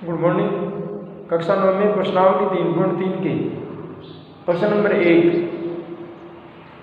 Good morning. कक्षा 9 में प्रश्नावली 3.3 के प्रश्न नंबर 1,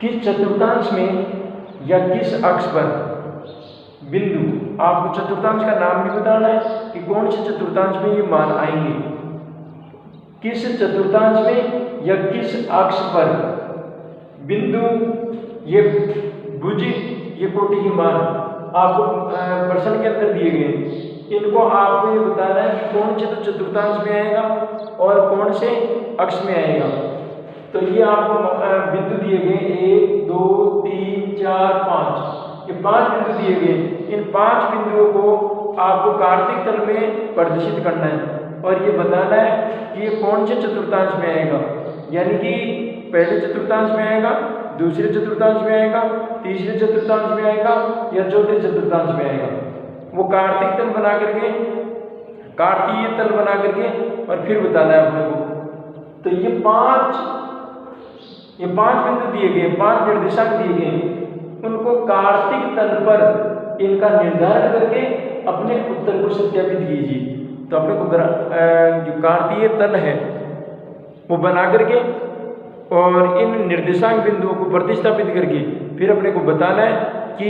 किस चतुर्थांश में या किस अक्ष पर बिंदु, आपको चतुर्थांश का नाम भी बताना है कि कौन से चतुर्थांश में ये मान आएंगे। किस चतुर्थांश में या किस अक्ष पर बिंदु, ये भुज, ये कोटि के मान आपको प्रश्न के अंदर दिए गए। इनको आपको ये बताना है कि कौन से तो चतुर्थांश में आएगा और कौन से अक्ष में आएगा। तो ये आपको बिंदु दिए गए 1, 2, 3, 4, 5, ये 5 बिंदु दिए गए। इन 5 बिंदुओं को आपको कार्तिक तल में प्रदर्शित करना है और ये बताना है कि ये कौन से चतुर्थांश में आएगा, यानी कि पहले चतुर्थांश में आएगा, दूसरे चतुर्थांश में आएगा, तीसरे चतुर्थांश में आएगा या चौथे चतुर्थांश में आएगा। वो कार्तिक तल बना करके, कार्तीय तल बना करके और फिर बताना है अपने को। तो ये 5 बिंदु दिए गए, 5 निर्देशांक दिए गए, उनको कार्तिक तल पर इनका निर्धारण करके अपने उत्तर को सत्यापित कीजिए। तो अपने को जो कार्तीय तल है वो बना करके और इन निर्देशांक बिंदुओं को प्रतिस्थापित करके फिर अपने को बताना है कि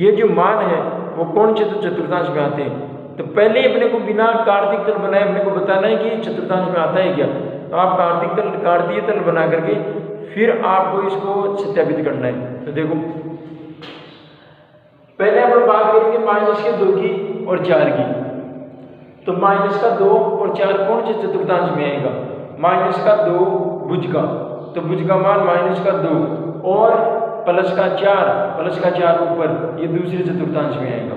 ये जो मान है वो कौन से चतुर्थांश में आते हैं। तो पहले अपने को बिना कार्तिक तल बनाए अपने को बताना है कि चतुर्थांश में आता है क्या। तो आप कार्तीय तल बना करके फिर आपको इसको सत्यापित करना है। तो देखो, पहले हम बात करेंगे -2 की और 4 की। तो -2 और 4 कौन से चतुर्थांश में आएगा। -2 भुज का, तो भुज का मान -2 और +4 ऊपर, ये दूसरे चतुर्थांश में आएगा।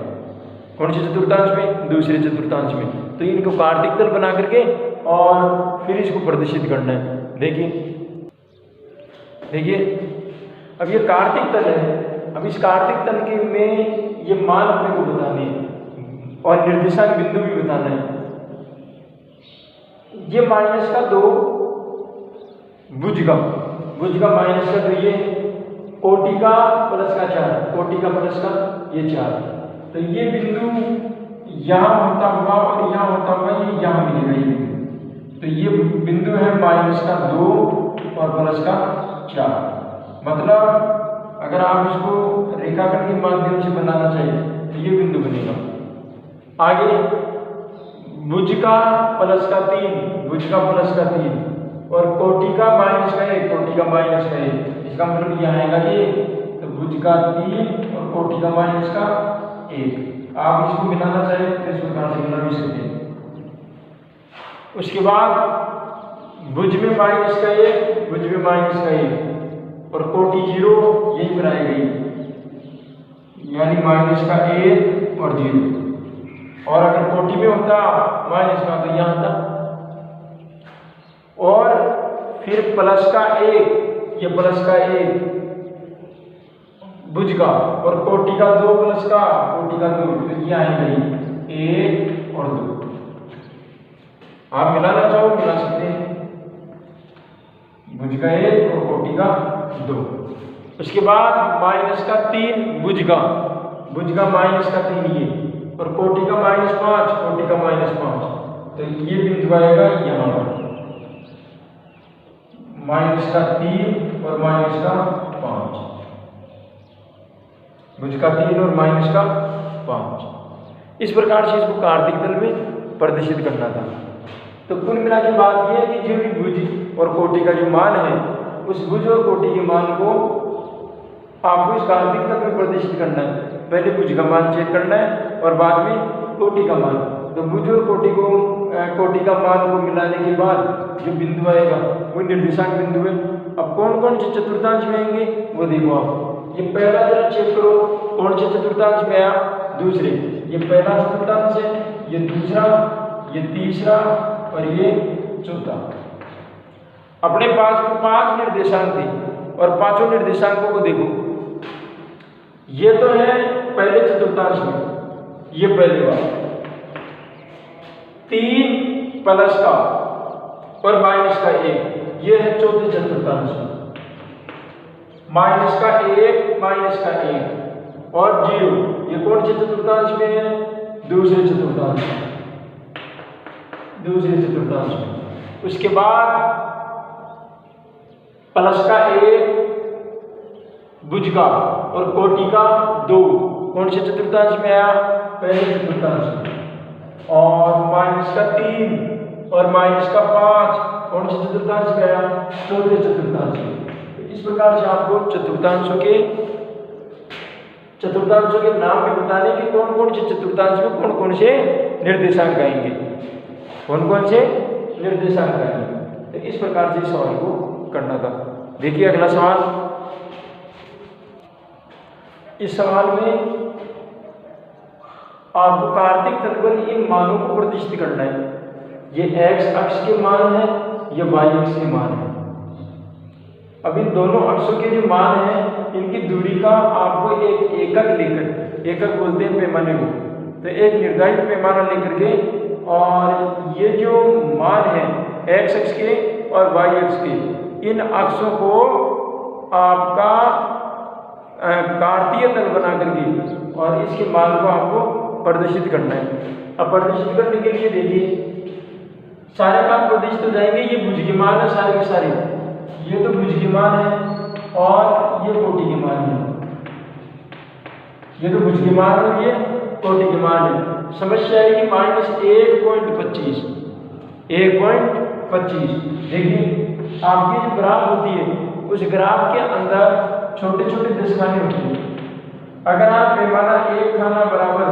कौन से चतुर्थांश में? दूसरे चतुर्थांश में। तो इनको कार्तिक तल बना करके और फिर इसको प्रदर्शित करना है। देखिए अब ये कार्तिक तल है। अब इस कार्तिक तल के में ये मान अपने को बताने हैं और निर्देशांक बिंदु भी बताना है। ये -2 भुज का -2 ये कोटि का +4, कोटि का प्लस का ये 4। तो ये बिंदु यहाँ होता हुआ और यहाँ होता हुआ ये यहाँ मिलेगा ये बिंदु। तो ये बिंदु है -2 और +4। मतलब अगर आप इसको रेखाखंड के माध्यम से बनाना चाहिए तो ये बिंदु बनेगा। आगे भुज का +3 और कोटि का -1, कोटि का -1, इसका मतलब यह आएगा ये। तो भुज का 3 और कोटि का -1। आप इसको मिलाना चाहें तो इस प्रकार से मिला भी सकते हैं। उसके बाद भुज में -1, भुज में -1 और कोटि 0 यही बनाई गई, यानी -1 और 0। और अगर कोटि में होता -1 तो यहाँ था। और फिर +1, ये +1 भुज का और कोटि का 2 कोटि का 2, तो ये आएंगे 1 और 2। आप मिलाना चाहो मिला सकते हैं, भुज का 1 और कोटि का 2। उसके बाद -3 भुज का -3 ये और कोटि का -5, कोटि का -5। तो ये बिंदु आएगा यहाँ पर -3 और -5, भुज का 3 और -5। इस प्रकार से इसको कार्तिक तल में प्रदर्शित करना था। तो कुल मिला के बात यह है कि जो भी भुज और कोटि का जो मान है, उस भुज और कोटि के मान को आपको इस कार्तिक तल में प्रदर्शित करना है। पहले भुज का मान चेक करना है और बाद में कोटि का मान। तो भुज और कोटि का मान को मिलाने के बाद जो बिंदु आएगा वो निर्देशांक बिंदु है। अब कौन कौन से चतुर्थांश में आएंगे वो देखो आप। ये पहला जरा चेक करो कौन से चतुर्थांश में आया, दूसरे, ये पहला चतुर्थांश है, ये दूसरा, ये तीसरा और ये चौथा। अपने पास में 5 निर्देशांक थे और 5 निर्देशांकों को देखो। ये तो है पहले चतुर्थांश में, ये पहले वाला 3 प्लस का और -1, ये है चौथे चतुर्थांश में। -1 और 0, ये कौन से चतुर्थांश में है? दूसरे चतुर्थांश में। दूसरे चतुर्थांश में। उसके बाद प्लस का 1 भुज का और कोटि का 2 कौन से चतुर्थांश में आया? पहले चतुर्थांश में। और माइनस का 3 और माइनस का 5 कौन से चतुर्थांश में आया? चौथे चतुर्थांश में। तो इस प्रकार से आपको चतुर्थांशों के नाम भी बताने कि कौन कौन से चतुर्थांश में कौन कौन से निर्देशांक आएंगे, कौन कौन से निर्देशांक आएंगे। तो इस प्रकार से सवाल को करना था। देखिए अगला सवाल। इस सवाल में आपको कार्तिक तल पर इन मानों को प्रदर्शित करना है। ये x अक्ष के मान है, ये y अक्ष के मान है। अब इन दोनों अक्षों के जो मान हैं इनकी दूरी का आपको एक एकक लेकर, एकक बोलते हैं पैमाने को, तो एक निर्धारित पैमाना लेकर के और ये जो मान है x अक्ष के और y अक्ष के, इन अक्षों को आपका कार्तीय तल बना करके और इसके मान को आपको प्रदर्शित करना है। अब प्रदर्शित करने के लिए देखिए सारे मान प्रदर्शित हो जाएंगे। ये भुज के मान है सारे के सारे, ये तो भुज के मान है और ये कोटि के मान है। ये तो भुज के मान और ये कोटि के मान है। समस्या है कि -1.25 देखिए आपकी जो ग्राफ होती है उस ग्राफ के अंदर छोटे छोटे दशखाने होते हैं। अगर आप पैमाना एक खाना बराबर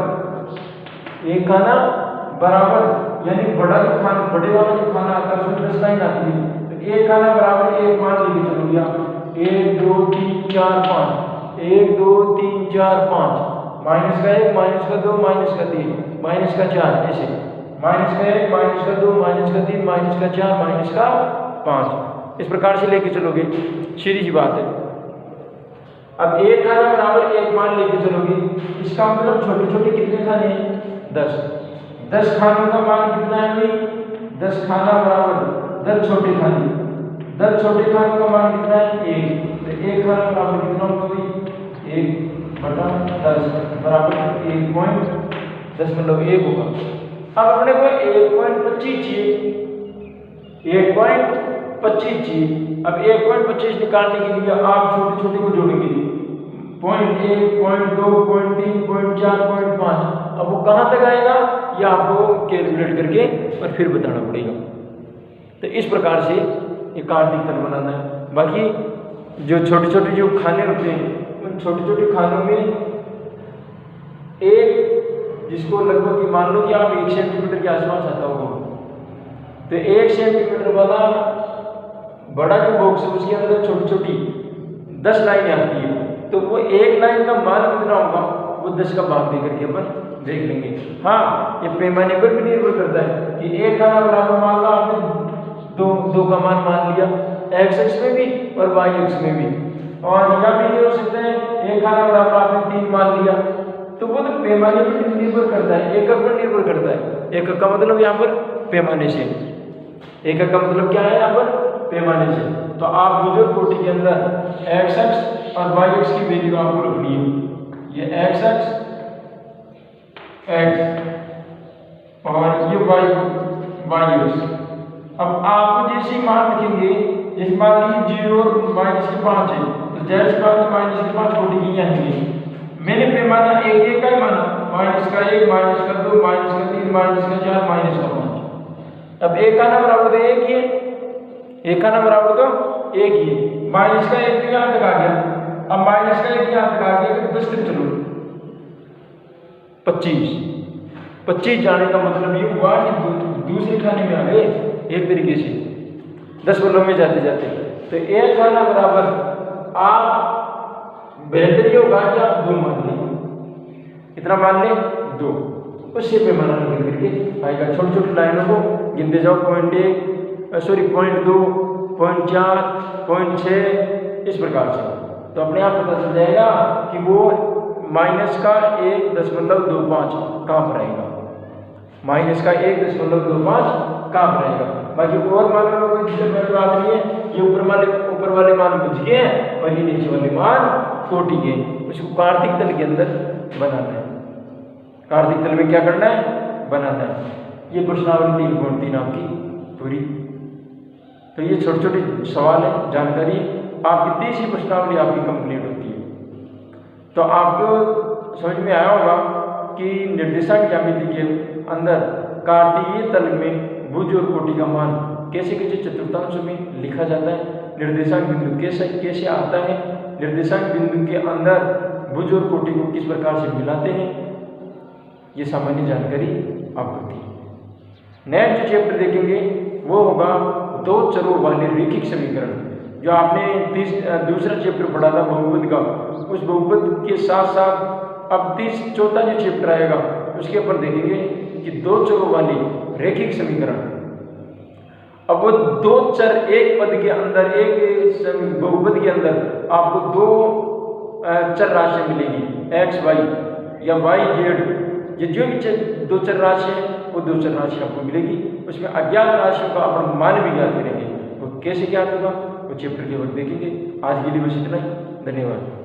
यानी बड़ा जो खाना, बड़े वाला जो खाना आता है उसमें 10 लाइन आती है, तो एक खाना बराबर एक मान लेके चलोगे आप 1 2 3 4 5 1 2 3 4 5 माइनस का 1 माइनस का 2 माइनस का 3 माइनस का 4 ऐसे माइनस का 1 माइनस का 2 माइनस का 3 माइनस का 4 माइनस का 5 इस प्रकार से लेके चलोगे, सीधी सी बात है। अब एक खाना बराबर एक मान लेके चलोगे, इसका मतलब छोटे छोटे कितने खाने हैं? 10 खानों का मान कितना है भाई? 10 खाना बराबर 10 छोटे खाने, 10 छोटे खानों का मान कितना है? 1। तो एक खाना बराबर कितना होगा भाई? 1/10 बराबर 1.10 मतलब 1 होगा। अब अपने को 1.25 चाहिए, 1.25 चाहिए। अब 1.25 निकालने के लिए आप छोटे छोटे को जोड़ेंगे 0.1 0.2 0.3 0.4 0.5। अब वो कहाँ तक आएगा ये आपको कैलकुलेट करके और फिर बताना पड़ेगा। तो इस प्रकार से ये कार्तिक तल बनाना है। बाकी जो छोटे छोटे जो खाने होते हैं उन छोटे छोटे खानों में एक जिसको लगभग मान लो कि आप 1 सेंटीमीटर के आसपास आता होगा, तो 1 सेंटीमीटर वाला बड़ा जो बॉक्स है उसके अंदर छोटी छोटी 10 लाइनें आती है, तो वो एक लाइन का मान कितना होगा वो 10 का भाग दे करके अपन देख लेंगे। हाँ, ये पैमाने पर भी निर्भर करता है कि एक खाना बराबर मान लो आपने दो का मान लिया x अक्ष में भी और y अक्ष में भी, और यहाँ भी ये हो सकता है एक खाना बराबर आपने 3 मान लिया, तो वो तो पैमाने पर निर्भर करता है, एकक पर निर्भर करता है। एकक का मतलब यहाँ पर पैमाने से, एकक का मतलब क्या है यहाँ पर? पैमाने से। तो आप मुझे कोटि के अंदर x अक्ष और y अक्ष की वैल्यू आपको रखनी है। ये x अक्ष x और ये y अक्ष। अब आपको जैसे मान रखेंगे, जैसे मान लीजिए 0 और -5 है, तो जाहिर सी बात है -5 कोटि की आएंगे। मैंने पैमाना एक का ही माना, -1 -2 -3 -4 -5। अब एक का ना बराबर तो एक ही है, एक का ना बराबर तो एक ही है। माइनस का 1 यहाँ तक आ गया, अब माइनस का 1 यहाँ तक आ गया, 10 तक चलो 25 जाने का मतलब ये हुआ कि दूसरे खाने में आ गए एक तरीके से 10 बल्लों में जाते जाते। तो एक खाना बराबर आप बेहतर ये होगा कि आप 2 मान लें, कितना मान लें? 2। उससे पैमाना निकल करके आएगा। छोटी छोटी लाइनों को गिनते जाओ, 0.2 0.4 0.6 इस प्रकार से, तो अपने आप पता चल जाएगा कि वो माइनस का 1.25 कहाँ पर आएगा, माइनस का 1.25 कहाँ पर आएगा। बाकी और मान लो कोई दिक्कत वाली बात नहीं है, ये ऊपर वाले मान बुझ गए हैं और ये नीचे वाले मान कोटि के, उसको कार्तिक तल के अंदर बनाना है। कार्तिक तल में क्या करना है? बनाना है। ये प्रश्नावली 3.3 आपकी पूरी। तो ये छोटे छोटे सवाल हैं, जानकारी, आपकी 30 ही प्रश्नावली आपकी कंप्लीट होती है। तो आपको समझ में आया होगा कि निर्देशांक ज्यामिति के अंदर कार्तीय तल में भुज और कोटि का मान कैसे कैसे चतुर्थांश में लिखा जाता है, निर्देशांक बिंदु कैसे कैसे आता है, निर्देशांक बिंदु के अंदर भुज और कोटि को किस प्रकार से मिलाते हैं, ये सामान्य जानकारी आपको थी। नेक्स्ट जो चैप्टर देखेंगे वो होगा दो चरों वाले रैखिक समीकरण। जो आपने दूसरा चैप्टर पढ़ा था बहुपद का, उस बहुपद के साथ साथ अब चौथा जो चैप्टर आएगा उसके ऊपर देखेंगे कि दो चरों वाली रैखिक समीकरण। अब वो दो चर एक पद के अंदर, एक बहुपद के अंदर आपको दो चर राशियां मिलेगी, x y या y z, ये जो भी दो चर राशि है वो दो चर राशि आपको मिलेगी। उसमें अज्ञात राशियों का अपन मान भी ज्ञात करेंगे, वो कैसे ज्ञात होगा वो चैप्टर के वक्त देखेंगे। आज के लिए बस इतना ही, धन्यवाद।